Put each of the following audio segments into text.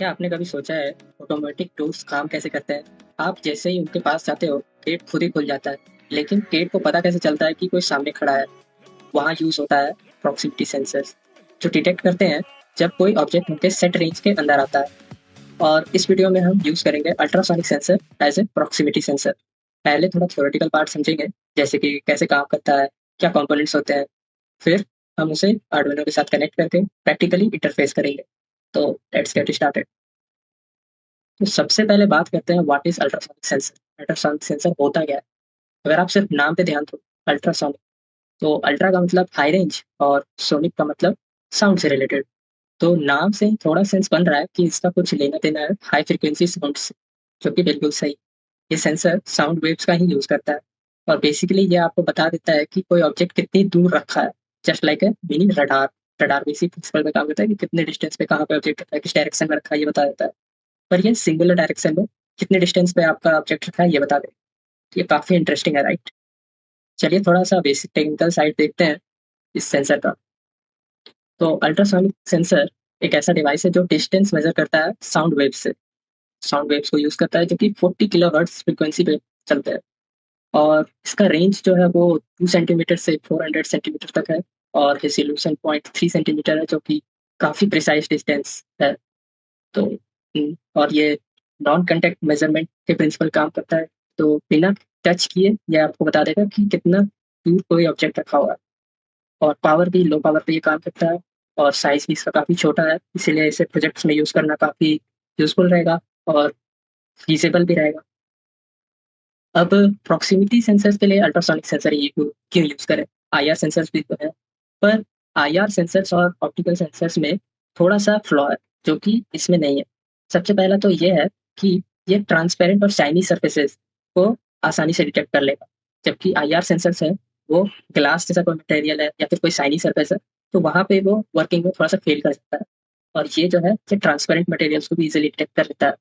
क्या आपने कभी सोचा है ऑटोमेटिक टूल्स काम कैसे करते हैं? आप जैसे ही उनके पास जाते हो, गेट खुद ही खुल जाता है। लेकिन गेट को पता कैसे चलता है कि कोई सामने खड़ा है? वहाँ यूज होता है प्रॉक्सिमिटी सेंसर्स, जो डिटेक्ट करते हैं जब कोई ऑब्जेक्ट उनके सेट रेंज के अंदर आता है। और इस वीडियो में हम यूज करेंगे ultrasonic sensor as a proximity sensor. पहले थोड़ा थ्योरेटिकल पार्ट समझेंगे, जैसे कि कैसे काम करता है, क्या कंपोनेंट्स होते हैं। फिर हम उसे आर्डुइनो के साथ कनेक्ट करके प्रैक्टिकली इंटरफेस करेंगे। तो लेट्स गेट स्टार्टेड। तो सबसे पहले बात करते हैं what is ultrasonic sensor. Ultrasonic sensor होता क्या है? अगर आप सिर्फ नाम पे ध्यान दो, अल्ट्रासोनिक, तो अल्ट्रा का मतलब हाई रेंज और सोनिक का मतलब साउंड से रिलेटेड। तो नाम से ही थोड़ा सेंस बन रहा है कि इसका कुछ लेना देना है हाई फ्रिक्वेंसी साउंड से, जो कि बिल्कुल सही। ये सेंसर साउंड वेव्स का ही यूज करता है और बेसिकली ये आपको बता देता है कि कोई ऑब्जेक्ट कितनी दूर रखा है, just like a mini radar. Radar भी इसी प्रिंसिपल में काम करता है कि कितने डिस्टेंस पे कहाँ पे ऑब्जेक्ट रखा है, किस डायरेक्शन में रखा है, ये बता देता है। पर ये सिंगुलर डायरेक्शन में कितने डिस्टेंस पे आपका ऑब्जेक्ट रखा है ये बता दें। ये काफी इंटरेस्टिंग है, राइट? चलिए थोड़ा सा बेसिक टेक्निकल साइड देखते हैं इस सेंसर का। तो अल्ट्रासोनिक सेंसर एक ऐसा डिवाइस है जो डिस्टेंस मेजर करता है साउंड वेव से। साउंड वेव्स को यूज करता है जो कि 40 किलोहर्ट्ज फ्रीक्वेंसी पे चलते हैं। और इसका रेंज जो है वो 2 सेंटीमीटर से 400 सेंटीमीटर तक है। और रेजोल्यूशन 0.3 सेंटीमीटर है, जो कि काफी प्रिसाइज डिस्टेंस है। तो और ये नॉन कांटेक्ट मेजरमेंट के प्रिंसिपल काम करता है। तो बिना टच किए ये आपको बता देगा कि कितना दूर कोई ऑब्जेक्ट रखा हुआ है। और पावर भी लो पावर पे ये काम करता है। और साइज भी इसका काफ़ी छोटा है, इसीलिए इसे प्रोजेक्ट्स में यूज़ करना काफ़ी यूज़फुल रहेगा और फीज़िबल भी रहेगा। अब प्रॉक्सिमिटी सेंसर्स के लिए अल्ट्रासोनिक सेंसर ही क्यों यूज़ करें? आईआर सेंसर्स भी तो है, पर आईआर सेंसर्स और ऑप्टिकल सेंसर्स में थोड़ा-सा फ्लॉ है, जो कि इसमें नहीं है। सबसे पहला तो ये है कि ये ट्रांसपेरेंट और शाइनी सरफेसेस को आसानी से डिटेक्ट कर लेगा। जबकि आईआर सेंसर्स है, वो ग्लास जैसा कोई मटेरियल है या फिर कोई शाइनी सरफेस है, तो वहाँ पे वो वर्किंग में थोड़ा-सा फ़ेल कर सकता है। और ये जो है, ये ट्रांसपेरेंट मटेरियल्स को भी ईज़िली डिटेक्ट कर लेता है।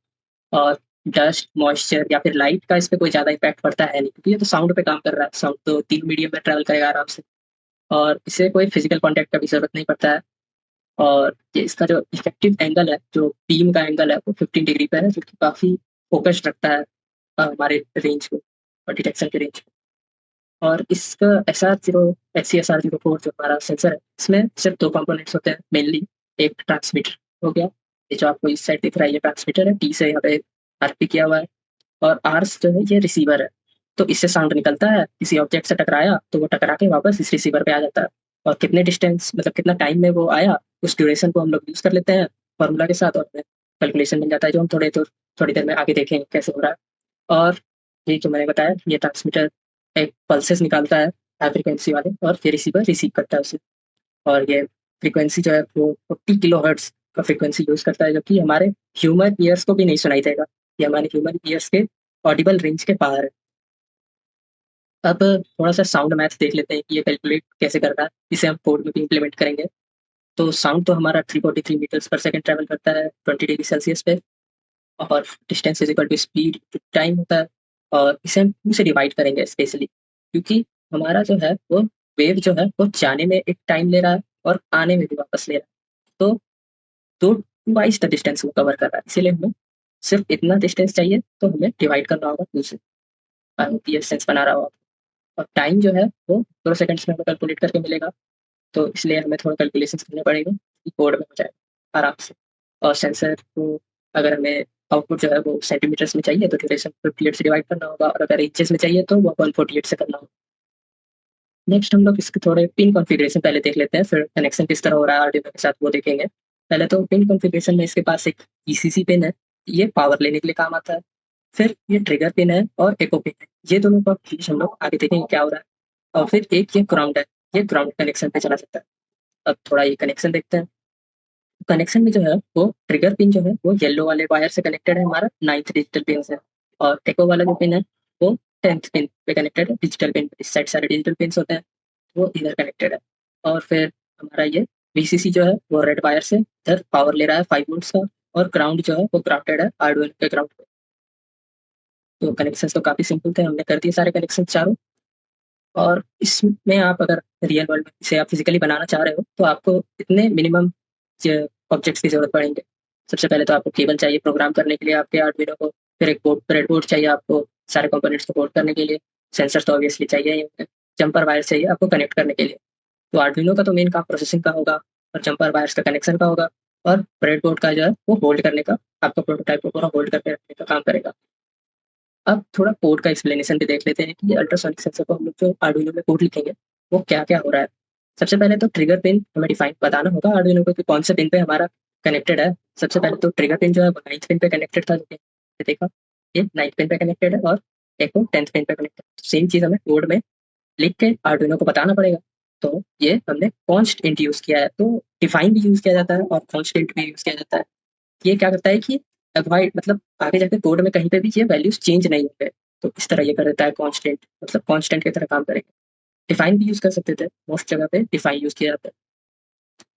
और डस्ट, मॉइस्चर या फिर लाइट का इस पे कोई ज़्यादा इम्पैक्ट पड़ता है नहीं, क्योंकि ये तो साउंड पे काम कर रहा है। साउंड तो 3 मीडियम में ट्रैवल करेगा आराम से और इससे कोई फिज़िकल कॉन्टैक्ट का भी ज़रूरत नहीं पड़ता है। और ये इसका जो इफेक्टिव एंगल है, जो बीम का एंगल है, वो 15 डिग्री पे है, जो कि काफ़ी फ़ोकस्ड रखता है हमारे रेंज को और डिटेक्शन के रेंज को। और इसका एचसीएसआर-04 जो हमारा सेंसर है, इसमें सिर्फ़ 2 कंपोनेंट्स होते हैं मेनली। एक ट्रांसमीटर हो गया, ये जो आपको इस साइड दिख रहा है ये ट्रांसमीटर है, टी से यहाँ पे आरपी किया हुआ है। और आर्स जो है ये रिसीवर है। तो इससे साउंड निकलता है, किसी ऑब्जेक्ट से टकराया तो वो टकरा के वापस इस रिसीवर पे आ जाता है। और कितने डिस्टेंस मतलब कितना टाइम में वो आया, उस ड्यूरेशन को हम लोग यूज़ कर लेते हैं फ़ॉर्मूला के साथ, और फिर कैलकुलेशन बन जाता है, जो हम थोड़ी देर में आगे देखेंगे कैसे हो रहा है। और ये जो मैंने बताया, ये ट्रांसमीटर एक पल्सेस निकालता है हाई फ्रीक्वेंसी वाले, और फिर रिसीवर रिसीव करता है उसे। और ये फ्रीक्वेंसी जो है वो 40 किलोहर्ट्ज़ का फ्रीक्वेंसी यूज़ करता है, जो कि हमारे ह्यूमन ईयर्स को भी नहीं सुनाई देगा। ये हमारे ह्यूमन ईयर्स के ऑडिबल रेंज के बाहर है। अब थोड़ा-सा साउंड मैथ्स देख लेते हैं कि ये कैलकुलेट कैसे करता है। इसे हम कोड में भी इम्प्लीमेंट करेंगे। तो साउंड तो हमारा 343 मीटर्स पर सेकंड ट्रैवल करता है 20 डिग्री सेल्सियस पे। और distance is equal to speed to time होता है। और इसे हम 2 से डिवाइड करेंगे स्पेशली, क्योंकि हमारा जो है वो वेव जो है वो जाने में एक टाइम ले रहा है और आने में भी वापस ले रहा है। तो 2 ट्वाइस द डिस्टेंस वो कवर कर रहा है। इसीलिए हमें सिर्फ़ इतना डिस्टेंस चाहिए, तो हमें डिवाइड करना होगा 2 से। आई होप ये सेंस बना रहा हो। और टाइम जो है वो माइक्रो सेकंड्स में हमें कैलकुलेट करके मिलेगा। तो इसलिए हमें थोड़ा कैलकुलेशंस करने पड़ेंगे कि कोड में हो जाए आराम से। और सेंसर को अगर हमें आउटपुट जो है वो सेंटीमीटर्स में चाहिए, तो ड्यूरेशन 58 से डिवाइड करना होगा, और अगर इंचेस में चाहिए तो वो 148 से करना होगा। नेक्स्ट हम लोग इसके थोड़े पिन कॉन्फ़िगरेशन पहले देख लेते हैं, फिर कनेक्शन किस तरह हो रहा है आर्डिनो के साथ वो देखेंगे। पहले तो पिन कॉन्फ़िगरेशन में इसके पास एक ईसीसी पिन है, ये पावर लेने के लिए काम आता है। फिर ये ट्रिगर पिन है और एको पिन है। ये दोनों का फीस हम लोग आगे देखेंगे क्या हो रहा है। और फिर एक ये ग्राउंड है, ये ग्राउंड कनेक्शन पे चला जाता है। अब थोड़ा ये कनेक्शन देखते हैं। कनेक्शन में जो है वो ट्रिगर पिन जो है वो येलो वाले वायर से कनेक्टेड है, हमारा 9th डिजिटल पिन से। और एको वाला जो पिन है वो 10th पिन पे कनेक्टेड है, डिजिटल पिन। इस साइड सारे डिजिटल पिन्स होते हैं, वो इधर कनेक्टेड है। और फिर हमारा ये वीसीसी जो है वो रेड वायर से इधर पावर ले रहा है 5 वोल्ट्स का। और ग्राउंड जो है वो ग्राउंडेड है आर्डुइनो के ग्राउंड पे। तो कनेक्शंस तो काफ़ी सिंपल थे, हमने कर दिए सारे कनेक्शन चारों। और इसमें आप अगर रियल वर्ल्ड में इसे आप फिज़िकली बनाना चाह रहे हो, तो आपको इतने मिनिमम ज ऑब्जेक्ट्स की ज़रूरत पड़ेंगे। सबसे पहले तो आपको केबल चाहिए प्रोग्राम करने के लिए आपके आर्डुइनो को, फिर एक बोर्ड ब्रेडबोर्ड चाहिए आपको सारे कंपोनेंट्स को पोर्ट करने के लिए, सेंसर तो ऑब्वियसली चाहिए ही होंगे, जंपर वायर चाहिए आपको कनेक्ट करने के लिए। तो आर्डुइनो का तो मेन काम प्रोसेसिंग का होगा और जंपर वायर्स का कनेक्शन का होगा, और ब्रेडबोर्ड का जो है वो होल्ड करने का, आपका प्रोटोटाइप को पूरा होल्ड करके रखने का काम करेगा। अब थोड़ा कोड का एक्सप्लेनेशन भी देख लेते हैं कि अल्ट्रासोनिक सेंसर को हम लोग जो आर्डुइनो में कोड लिखेंगे वो क्या क्या हो रहा है। सबसे पहले तो ट्रिगर पिन हमें डिफाइन बताना होगा आर्डुइनो को कि कौन से पिन पे हमारा कनेक्टेड है। सबसे पहले तो ट्रिगर पिन जो है वो 9th पिन पे कनेक्टेड था, जो कि हमने देखा ये 9th पिन पे कनेक्टेड है, और एक को 10th पिन पे कनेक्टेड। सेम चीज हमें कोड में लिख के आर्डुइनो को बताना पड़ेगा। तो ये हमने कॉन्स्ट इंट यूज किया है, तो डिफाइन भी यूज किया जाता है और कॉन्स्टेंट भी यूज किया जाता है। ये क्या करता है कि अवॉइड, मतलब आगे जाके कोड में कहीं पे भी ये वैल्यूज चेंज नहीं होते, तो इस तरह ये कर देता है कांस्टेंट, मतलब कांस्टेंट की तरह काम करेगा। डिफाइन भी यूज कर सकते थे, मोस्ट जगह पे डिफाइन यूज किया जाता है।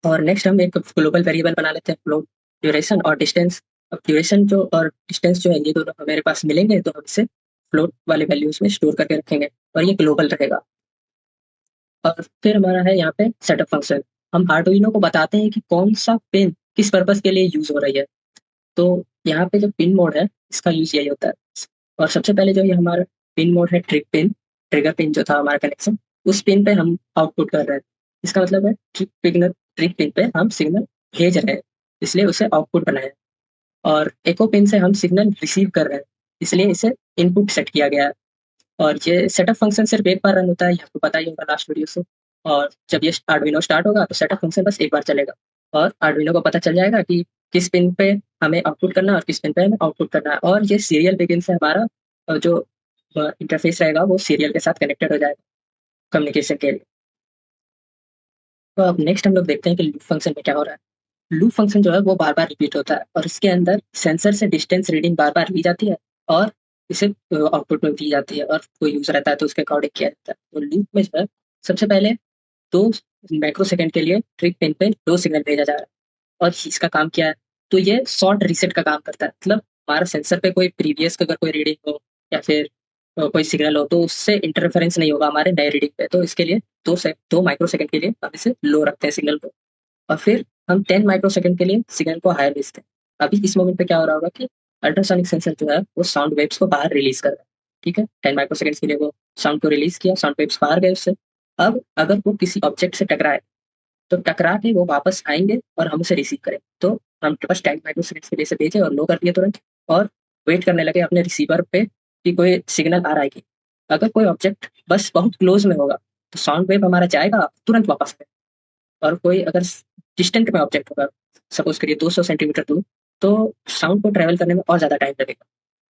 और नेक्स्ट हम एक ग्लोबल वेरिएबल बना लेते हैं, फ्लोट, ड्यूरेशन और डिस्टेंस। अब ड्यूरेशन जो और डिस्टेंस जो है ये दोनों हमारे पास मिलेंगे, तो हम इसे फ्लोट वाले वैल्यूज में स्टोर करके रखेंगे और ये ग्लोबल रहेगा। और फिर हमारा है यहाँ पे सेटअप फंक्शन। हम आर्डुइनो को बताते हैं कि कौन सा पिन किस पर्पस के लिए यूज हो रही है। तो यहाँ पे जो पिन मोड है इसका यूज यही होता है। और सबसे पहले जो ये हमारा पिन मोड है ट्रिक पिन, ट्रिगर पिन जो था हमारा कनेक्शन, उस पिन पे हम आउटपुट कर रहे हैं। इसका मतलब है ट्रिक पिन पे हम सिग्नल भेज रहे हैं, इसलिए उसे आउटपुट बनाया है। और एको पिन से हम सिग्नल रिसीव कर रहे हैं, इसलिए इसे इनपुट सेट किया गया है। और ये सेटअप फंक्शन सिर्फ एक बार रन होता है, ये आपको पता ही होगा लास्ट वीडियो से। और जब ये आर्डुइनो स्टार्ट होगा तो सेटअप फंक्शन बस एक बार चलेगा, और आर्डुइनो को पता चल जाएगा कि किस पिन पे हमें आउटपुट करना है और किस पिन पे हमें आउटपुट करना है। और ये सीरियल बिगिन से हमारा जो इंटरफेस रहेगा वो सीरियल के साथ कनेक्टेड हो जाएगा कम्युनिकेशन के लिए। तो अब नेक्स्ट हम लोग देखते हैं कि लूप फंक्शन में क्या हो रहा है। लूप फंक्शन जो है वो बार बार रिपीट होता है, और इसके अंदर सेंसर से डिस्टेंस रीडिंग बार बार ली जाती है और इसे आउटपुट में दी जाती है, और कोई यूज रहता है तो उसके अकॉर्डिंग किया जाता है। तो लूप में जो है सबसे पहले 2 माइक्रो सेकेंड के लिए ट्रिक पिन पे 2 सिग्नल भेजा जा रहा है, और इसका काम क्या है, तो ये शॉर्ट रीसेट का काम करता है। मतलब हमारा सेंसर पे कोई प्रीवियस अगर कोई रीडिंग हो या फिर कोई सिग्नल हो, तो उससे इंटरफेरेंस नहीं होगा हमारे नए रीडिंग पे। तो इसके लिए 2 माइक्रो सेकेंड के लिए हम इसे लो रखते हैं सिग्नल को, और फिर हम 10 माइक्रो सेकेंड के लिए सिग्नल को हाई भेजते हैं। अभी इस मोमेंट पे क्या हो रहा होगा कि अल्ट्रासोनिक सेंसर जो है वो साउंड वेव्स को बाहर रिलीज कर रहा है। ठीक है, 10 माइक्रो सेकेंड के लिए वो साउंड को रिलीज किया, साउंड वेव्स बाहर गए उससे। अब अगर वो किसी ऑब्जेक्ट से टकराए तो टकरा के वो वापस आएंगे और हम उसे रिसीव करें। तो हम बस 10 माइक्रो सेकेंड के लिए से भेजे और लो कर दिए तुरंत, और वेट करने लगे अपने रिसीवर पे कि कोई सिग्नल आ रहा है कि। अगर कोई ऑब्जेक्ट बस बहुत क्लोज में होगा तो साउंड वेव हमारा जाएगा तुरंत वापस आएगा, और कोई अगर डिस्टेंट में ऑब्जेक्ट होगा, सपोज करिए 200 सेंटीमीटर दूर, तो साउंड को ट्रेवल करने में और ज़्यादा टाइम लगेगा।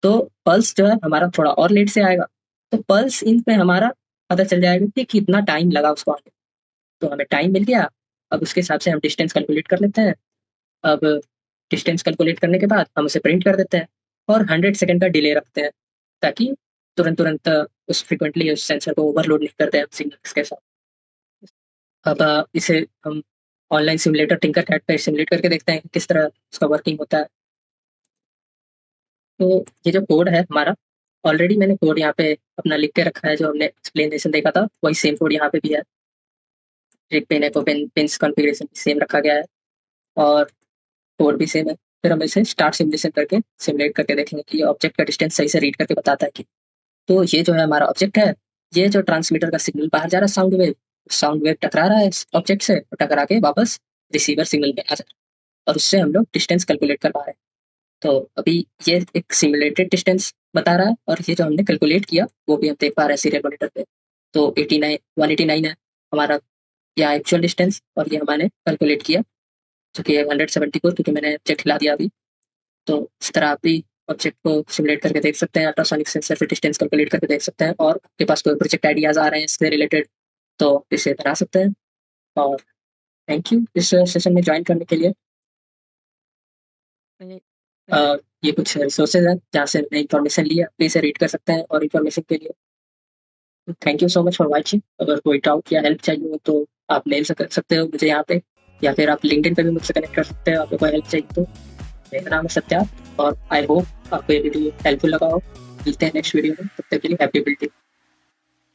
तो पल्स जो है हमारा थोड़ा और लेट से आएगा, तो पल्स इन पे हमारा पता चल जाएगा कि कितना टाइम लगा उसको आने। तो हमें टाइम मिल गया, अब उसके हिसाब से हम डिस्टेंस कैलकुलेट कर लेते हैं। अब डिस्टेंस कैलकुलेट करने के बाद हम उसे प्रिंट कर देते हैं, और 100 सेकेंड का डिले रखते हैं, ताकि तुरंत तुरंत उस फ्रिक्वेंटली उस सेंसर को ओवरलोड नहीं करते हैं सिग्नल्स के साथ। अब इसे हम ऑनलाइन सिमुलेटर टिंकर कैट पे सिमुलेट करके देखते हैं कि किस तरह उसका वर्किंग होता है। तो ये जो कोड है हमारा, ऑलरेडी मैंने कोड यहाँ पे अपना लिख के रखा है, जो हमने एक्सप्लेनेशन देखा था वही सेम कोड यहाँ पे भी है। एक पिन है, पिन्स कॉन्फ़िगरेशन सेम रखा गया है और कोड भी सेम है। फिर हम इसे स्टार्ट सिमुलेशन करके सिमुलेट करके देखेंगे कि ऑब्जेक्ट का डिस्टेंस सही से रीड करके बताता है कि। तो ये जो है हमारा ऑब्जेक्ट है, ये जो ट्रांसमीटर का सिग्नल बाहर जा रहा है साउंड वेव टकरा रहा है इस ऑब्जेक्ट से, और टकरा के वापस रिसीवर सिग्नल में आ जा रहा है, और उससे हम लोग डिस्टेंस कैलकुलेट कर पा रहे हैं। तो अभी ये एक सिमुलेटेड डिस्टेंस बता रहा है, और ये जो हमने कैलकुलेट किया वो भी हम देख पा रहे हैं सीरियल मॉनिटर पे। तो 189 है हमारा या एक्चुअल डिस्टेंस, और ये हमने कैलकुलेट किया जो कि 174, क्योंकि मैंने ऑब्जेक्ट हिला दिया अभी। तो इस तरह आप भी ऑब्जेक्ट को सिमुलेट करके देख सकते हैं, अल्ट्रासोनिक सेंसर से डिस्टेंस कैलकुलेट करके देख सकते हैं, और आपके पास कोई प्रोजेक्ट आइडियाज आ रहे हैं इससे रिलेटेड तो इसे बना सकते हैं। और थैंक यू इस सेशन में ज्वाइन करने के लिए। ये कुछ रिसोर्सेज हैं जहाँ से मैंने इन्फॉर्मेशन लिया, आप इसे रीड कर सकते हैं। और इन्फॉर्मेशन के लिए thank you so much for watching. अगर कोई डाउट या हेल्प चाहिए हो तो आप मेल कर सकते हो मुझे यहाँ पे, या फिर आप लिंक्डइन पे भी मुझसे कनेक्ट कर सकते हो। आपको कोई हेल्प चाहिए तो। मेरा नाम है सत्या, और आई होप आपको ये वीडियो हेल्पफुल लगा हो। मिलते हैं नेक्स्ट वीडियो में, तब तक के लिए हैप्पी बिल्डिंग।